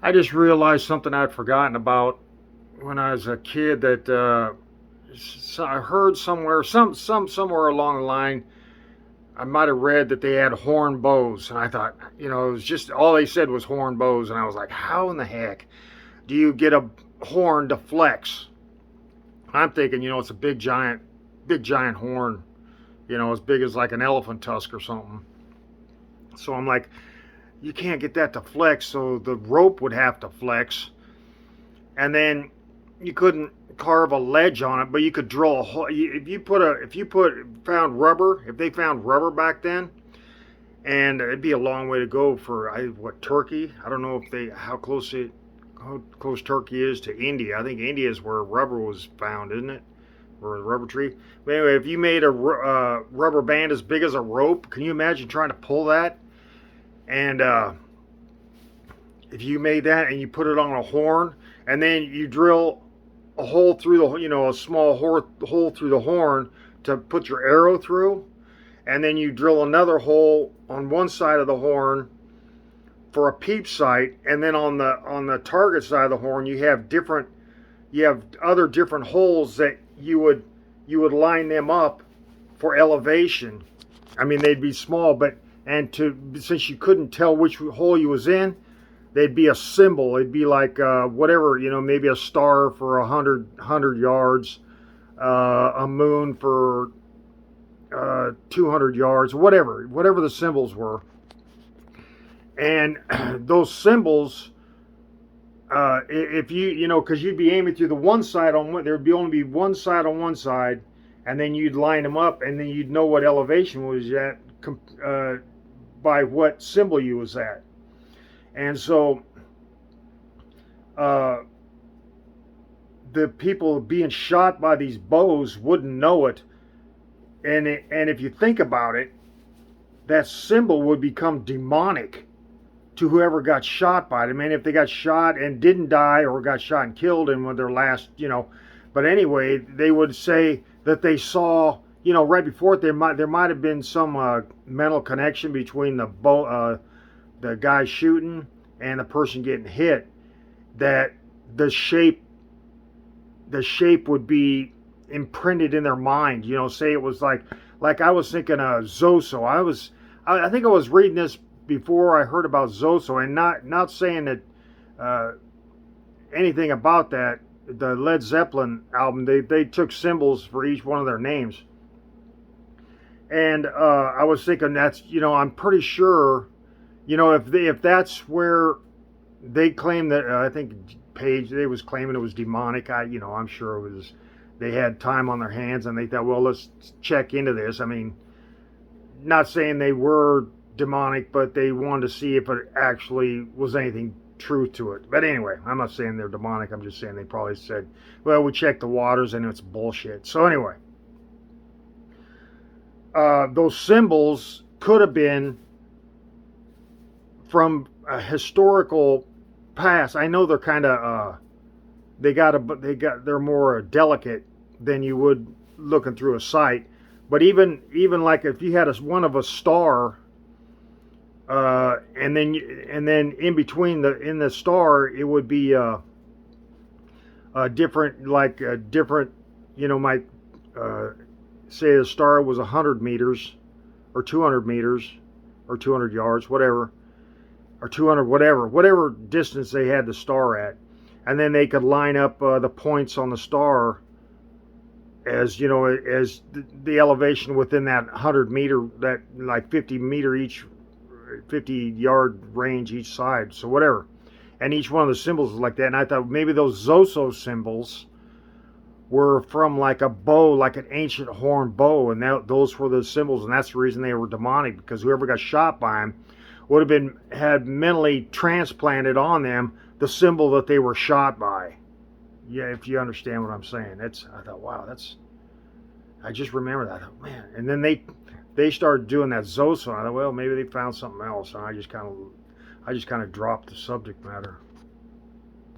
I just realized something I'd forgotten about when I was a kid that I heard somewhere, somewhere along the line, I might have read that they had horn bows, and I thought, it was just all they said was horn bows, and I was like, how in the heck do you get a horn to flex? I'm thinking, it's a big giant horn, as big as like an elephant tusk or something. So I'm like, you can't get that to flex, so the rope would have to flex, and then you couldn't carve a ledge on it, but you could drill a hole. If you found rubber, if they found rubber back then, and it'd be a long way to go for what, Turkey. I don't know if they how close Turkey is to India. I think India is where rubber was found, isn't it? Or the rubber tree. But anyway, if you made a rubber band as big as a rope, can you imagine trying to pull that? And if you made that and you put it on a horn, and then you drill a hole through a small hole through the horn to put your arrow through, and then you drill another hole on one side of the horn for a peep sight, and then on the target side of the horn you have other different holes that you would line them up for elevation. I mean, they'd be small, but and to since you couldn't tell which hole you was in, they'd be a symbol. It'd be like whatever, maybe a star for 100 yards, a moon for 200 yards, whatever the symbols were. And those symbols, if because you'd be aiming through the one side on one, there'd be only be one side on one side, and then you'd line them up, and then you'd know what elevation was at by what symbol you was at. And so uh, the people being shot by these bows wouldn't know it. And if you think about it, that symbol would become demonic to whoever got shot by it. I mean, if they got shot and didn't die, or got shot and killed, and when their last, but anyway, they would say that they saw, right before it, there might have been some mental connection between the guy shooting and the person getting hit, that the shape the shape would be imprinted in their mind. Say it was like I was thinking of Zoso. I think I was reading this before I heard about Zoso, and not saying that uh, anything about that. The Led Zeppelin album, they took symbols for each one of their names, and I was thinking that's, I'm pretty sure, if that's where they claim that, I think Page, they was claiming it was demonic. I'm sure it was. They had time on their hands, and they thought, well, let's check into this. I mean, not saying they were demonic, but they wanted to see if it actually was anything truth to it. But anyway, I'm not saying they're demonic. I'm just saying they probably said, well, we checked the waters and it's bullshit. So anyway, those symbols could have been from a historical past. I know they're kind of they're more delicate than you would looking through a sight. But even like if you had one of a star, and then in between in the star, it would be a different, different, might say the star was 100 meters or 200 meters or 200 yards, whatever, or 200, whatever distance they had the star at, and then they could line up the points on the star as as the elevation within that 100 meter, that like 50 meter each, 50 yard range each side, so whatever. And each one of the symbols was like that. And I thought maybe those Zoso symbols were from like a bow, like an ancient horn bow, and those were the symbols, and that's the reason they were demonic, because whoever got shot by them would have had mentally transplanted on them the symbol that they were shot by. Yeah, if you understand what I'm saying. I thought, wow, I just remember that. I thought, man. And then they started doing that Zoso. I thought, well, maybe they found something else, and I just kind of dropped the subject matter.